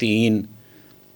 3,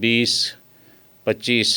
20-25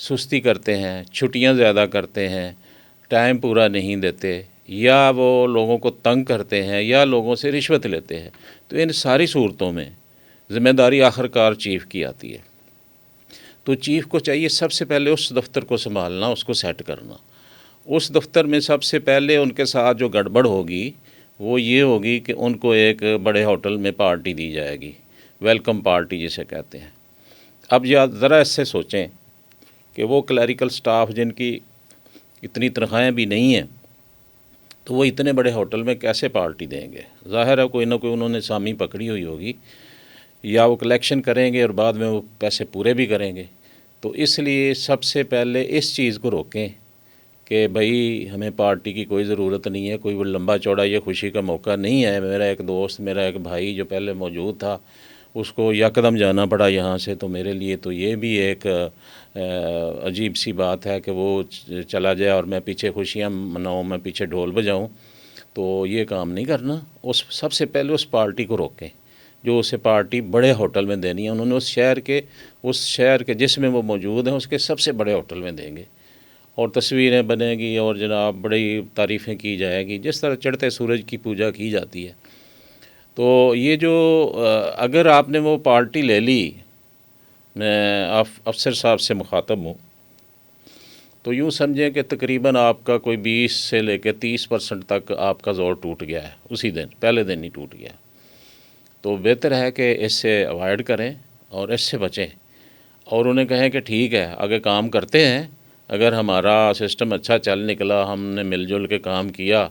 سستی کرتے ہیں، چھٹیاں زیادہ کرتے ہیں، ٹائم پورا نہیں دیتے، یا وہ لوگوں کو تنگ کرتے ہیں، یا لوگوں سے رشوت لیتے ہیں، تو ان ساری صورتوں میں ذمہ داری آخر کار چیف کی آتی ہے۔ تو چیف کو چاہیے سب سے پہلے اس دفتر کو سنبھالنا، اس کو سیٹ کرنا۔ اس دفتر میں سب سے پہلے ان کے ساتھ جو گڑبڑ ہوگی وہ یہ ہوگی کہ ان کو ایک بڑے ہوٹل میں پارٹی دی جائے گی، ویلکم پارٹی جسے کہتے ہیں۔ اب ذرا اس سے سوچیں کہ وہ کلیریکل سٹاف جن کی اتنی تنخواہیں بھی نہیں ہیں، تو وہ اتنے بڑے ہوٹل میں کیسے پارٹی دیں گے؟ ظاہر ہے کوئی نہ کوئی انہوں نے سامی پکڑی ہوئی ہوگی، یا وہ کلیکشن کریں گے اور بعد میں وہ پیسے پورے بھی کریں گے۔ تو اس لیے سب سے پہلے اس چیز کو روکیں کہ بھائی ہمیں پارٹی کی کوئی ضرورت نہیں ہے، کوئی وہ لمبا چوڑا یہ خوشی کا موقع نہیں ہے۔ میرا ایک دوست، میرا ایک بھائی جو پہلے موجود تھا، اس کو یکدم جانا پڑا یہاں سے، تو میرے لیے تو یہ بھی ایک عجیب سی بات ہے کہ وہ چلا جائے اور میں پیچھے خوشیاں مناؤں، میں پیچھے ڈھول بجاؤں۔ تو یہ کام نہیں کرنا۔ سب سے پہلے اس پارٹی کو روکیں جو اسے پارٹی بڑے ہوٹل میں دینی ہے۔ انہوں نے اس شہر کے جس میں وہ موجود ہیں اس کے سب سے بڑے ہوٹل میں دیں گے، اور تصویریں بنے گی اور جناب بڑی تعریفیں کی جائے گی، جس طرح چڑھتے سورج کی پوجا کی جاتی ہے۔ تو یہ جو اگر آپ نے وہ پارٹی لے لی، میں افسر صاحب سے مخاطب ہوں، تو یوں سمجھیں کہ تقریباً آپ کا کوئی 20 سے لے کے 30% تک آپ کا زور ٹوٹ گیا ہے، اسی دن، پہلے دن ہی ٹوٹ گیا۔ تو بہتر ہے کہ اس سے اوائڈ کریں اور اس سے بچیں، اور انہیں کہیں کہ ٹھیک ہے آگے کام کرتے ہیں، اگر ہمارا سسٹم اچھا چل نکلا، ہم نے مل جل کے کام کیا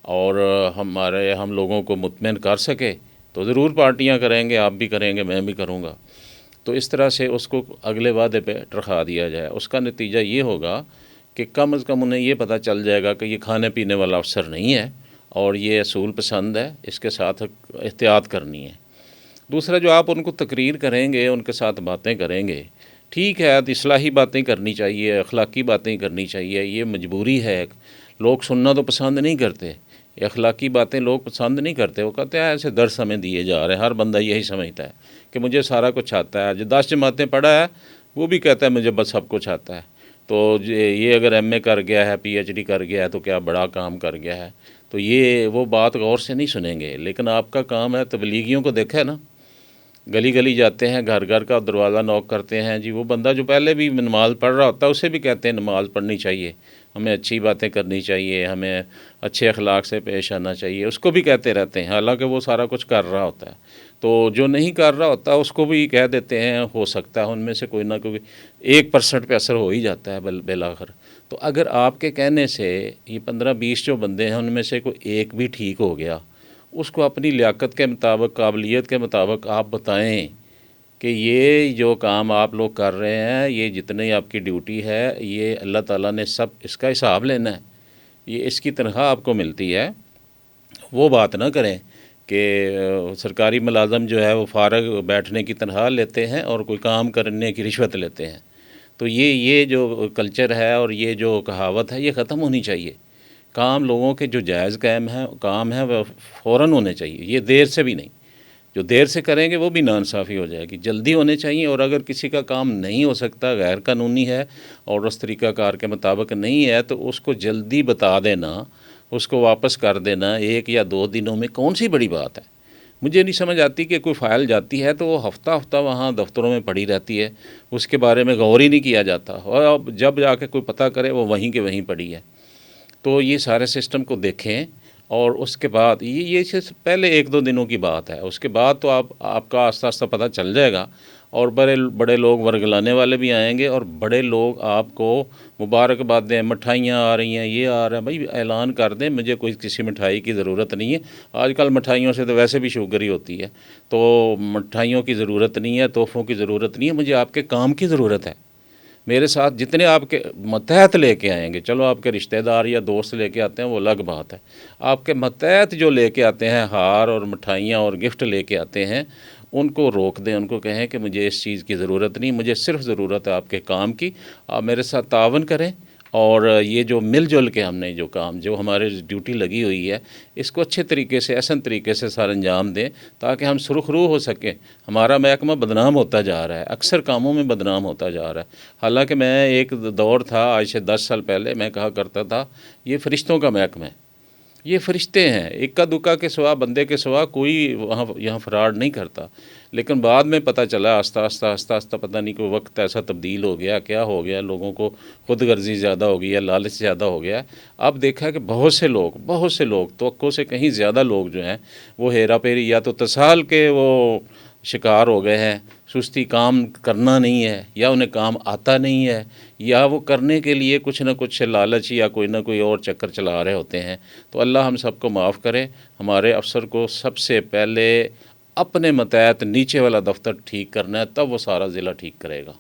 اور ہم لوگوں کو مطمئن کر سکے، تو ضرور پارٹیاں کریں گے، آپ بھی کریں گے، میں بھی کروں گا۔ تو اس طرح سے اس کو اگلے وعدے پہ ٹرخا دیا جائے۔ اس کا نتیجہ یہ ہوگا کہ کم از کم انہیں یہ پتہ چل جائے گا کہ یہ کھانے پینے والا افسر نہیں ہے اور یہ اصول پسند ہے، اس کے ساتھ احتیاط کرنی ہے۔ دوسرا، جو آپ ان کو تقریر کریں گے، ان کے ساتھ باتیں کریں گے، ٹھیک ہے، اصلاحی باتیں کرنی چاہیے، اخلاقی باتیں کرنی چاہیے، یہ مجبوری ہے۔ لوگ سننا تو پسند نہیں کرتے، اخلاقی باتیں لوگ پسند نہیں کرتے، وہ کہتے ہیں ایسے درس ہمیں دیے جا رہے ہیں۔ ہر بندہ یہی سمجھتا ہے کہ مجھے سارا کچھ آتا ہے۔ جو 10 جماعتیں پڑھا ہے وہ بھی کہتا ہے مجھے بس سب کچھ آتا ہے۔ تو یہ اگر ایم اے کر گیا ہے، پی ایچ ڈی کر گیا ہے تو کیا بڑا کام کر گیا ہے؟ تو یہ وہ بات غور سے نہیں سنیں گے۔ لیکن آپ کا کام ہے، تبلیغیوں کو دیکھا ہے نا، گلی گلی جاتے ہیں، گھر گھر کا دروازہ نوک کرتے ہیں، جی وہ بندہ جو پہلے بھی نماز پڑھ رہا ہوتا ہے اسے بھی کہتے ہیں نماز پڑھنی چاہیے، ہمیں اچھی باتیں کرنی چاہیے، ہمیں اچھے اخلاق سے پیش آنا چاہیے، اس کو بھی کہتے رہتے ہیں، حالانکہ وہ سارا کچھ کر رہا ہوتا ہے۔ تو جو نہیں کر رہا ہوتا اس کو بھی کہہ دیتے ہیں، ہو سکتا ہے ان میں سے کوئی نہ کوئی 1% پہ اثر ہو ہی جاتا ہے بالآخر۔ تو اگر آپ کے کہنے سے یہ 15-20 جو بندے ہیں ان میں سے کوئی ایک بھی ٹھیک ہو گیا، اس کو اپنی لیاقت کے مطابق، قابلیت کے مطابق آپ بتائیں کہ یہ جو کام آپ لوگ کر رہے ہیں، یہ جتنے آپ کی ڈیوٹی ہے، یہ اللہ تعالیٰ نے سب اس کا حساب لینا ہے، یہ اس کی تنخواہ آپ کو ملتی ہے۔ وہ بات نہ کریں کہ سرکاری ملازم جو ہے وہ فارغ بیٹھنے کی تنخواہ لیتے ہیں اور کوئی کام کرنے کی رشوت لیتے ہیں۔ تو یہ جو کلچر ہے اور یہ جو کہاوت ہے یہ ختم ہونی چاہیے۔ کام لوگوں کے جو جائز کام ہے وہ فوراً ہونے چاہیے، یہ دیر سے بھی نہیں۔ جو دیر سے کریں گے وہ بھی ناانصافی ہو جائے گی، جلدی ہونے چاہیے۔ اور اگر کسی کا کام نہیں ہو سکتا، غیر قانونی ہے اور اس طریقہ کار کے مطابق نہیں ہے، تو اس کو جلدی بتا دینا، اس کو واپس کر دینا 1 یا 2 دنوں میں، کون سی بڑی بات ہے؟ مجھے نہیں سمجھ آتی کہ کوئی فائل جاتی ہے تو وہ ہفتہ ہفتہ وہاں دفتروں میں پڑی رہتی ہے، اس کے بارے میں غور ہی نہیں کیا جاتا، اور اب جب جا کے کوئی پتہ کرے وہ وہیں کے وہیں پڑی ہے۔ تو یہ سارے سسٹم کو دیکھیں، اور اس کے بعد یہ پہلے 1-2 دنوں کی بات ہے، اس کے بعد تو آپ کا آہستہ آہستہ پتہ چل جائے گا، اور بڑے لوگ ورگلانے والے بھی آئیں گے، اور بڑے لوگ آپ کو مبارکباد دیں، مٹھائیاں آ رہی ہیں، یہ آ رہا ہے، بھائی اعلان کر دیں مجھے کوئی کسی مٹھائی کی ضرورت نہیں ہے۔ آج کل مٹھائیوں سے تو ویسے بھی شوگر ہی ہوتی ہے، تو مٹھائیوں کی ضرورت نہیں ہے، تحفوں کی ضرورت نہیں ہے، مجھے آپ کے کام کی ضرورت ہے۔ میرے ساتھ جتنے آپ کے ماتحت لے کے آئیں گے، چلو آپ کے رشتہ دار یا دوست لے کے آتے ہیں وہ الگ بات ہے، آپ کے ماتحت جو لے کے آتے ہیں ہار اور مٹھائیاں اور گفٹ لے کے آتے ہیں، ان کو روک دیں، ان کو کہیں کہ مجھے اس چیز کی ضرورت نہیں، مجھے صرف ضرورت ہے آپ کے کام کی، آپ میرے ساتھ تعاون کریں اور یہ جو مل جل کے ہم نے جو کام جو ہمارے ڈیوٹی لگی ہوئی ہے اس کو اچھے طریقے سے احسن طریقے سے سر انجام دیں تاکہ ہم سرخرو ہو سکیں۔ ہمارا محکمہ بدنام ہوتا جا رہا ہے، اکثر کاموں میں بدنام ہوتا جا رہا ہے، حالانکہ میں ایک دور تھا آج سے 10 سال پہلے میں کہا کرتا تھا یہ فرشتوں کا محکمہ ہے، یہ فرشتے ہیں، اکا دکا کے سوا بندے کے سوا کوئی یہاں فراڈ نہیں کرتا۔ لیکن بعد میں پتہ چلا آہستہ پتہ نہیں کوئی وقت ایسا تبدیل ہو گیا، کیا ہو گیا، لوگوں کو خود غرضی زیادہ ہو گئی ہے، لالچ زیادہ ہو گیا۔ اب دیکھا کہ بہت سے لوگ توقع سے کہیں زیادہ لوگ جو ہیں وہ ہیرا پھیری یا تو تصال کے وہ شکار ہو گئے ہیں، سستی کام کرنا نہیں ہے یا انہیں کام آتا نہیں ہے یا وہ کرنے کے لیے کچھ نہ کچھ لالچ یا کوئی نہ کوئی اور چکر چلا رہے ہوتے ہیں۔ تو اللہ ہم سب کو معاف کرے۔ ہمارے افسر کو سب سے پہلے اپنے متحد نیچے والا دفتر ٹھیک کرنا ہے، تب وہ سارا ضلع ٹھیک کرے گا۔